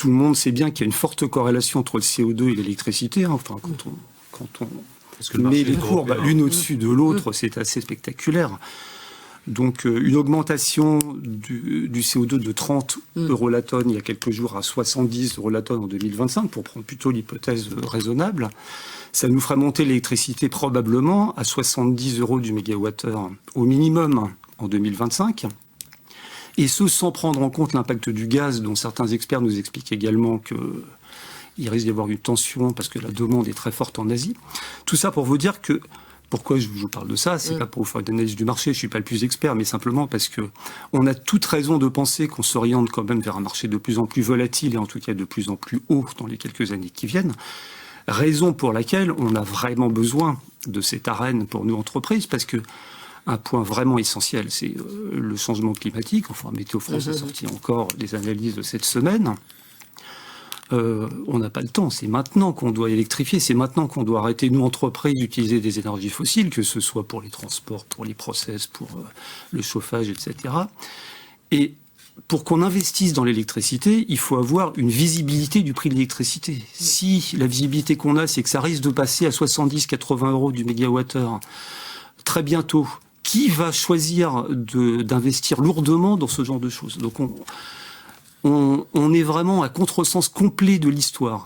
tout le monde sait bien qu'il y a une forte corrélation entre le CO2 et l'électricité. Enfin, quand on met les courbes l'une au-dessus de l'autre, c'est assez spectaculaire. Donc, une augmentation du CO2 de 30 euros la tonne il y a quelques jours à 70 euros la tonne en 2025, pour prendre plutôt l'hypothèse raisonnable, ça nous fera monter l'électricité probablement à 70 euros du mégawattheure au minimum en 2025. Et ce, sans prendre en compte l'impact du gaz, dont certains experts nous expliquent également qu'il risque d'y avoir une tension parce que la demande est très forte en Asie. Tout ça pour vous dire que, pourquoi je vous parle de ça, c'est pas pour vous faire une analyse du marché, je suis pas le plus expert, mais simplement parce que on a toute raison de penser qu'on s'oriente quand même vers un marché de plus en plus volatile et en tout cas de plus en plus haut dans les quelques années qui viennent. Raison pour laquelle on a vraiment besoin de cette arène pour nous entreprises, parce que un point vraiment essentiel, c'est le changement climatique. Enfin, Météo France a sorti encore des analyses de cette semaine. On n'a pas le temps. C'est maintenant qu'on doit électrifier. C'est maintenant qu'on doit arrêter, nous, entreprises, d'utiliser des énergies fossiles, que ce soit pour les transports, pour les process, pour le chauffage, etc. Et pour qu'on investisse dans l'électricité, il faut avoir une visibilité du prix de l'électricité. Si la visibilité qu'on a, c'est que ça risque de passer à 70-80 euros du mégawattheure très bientôt, qui va choisir d'investir lourdement dans ce genre de choses? Donc on est vraiment à contresens complet de l'histoire.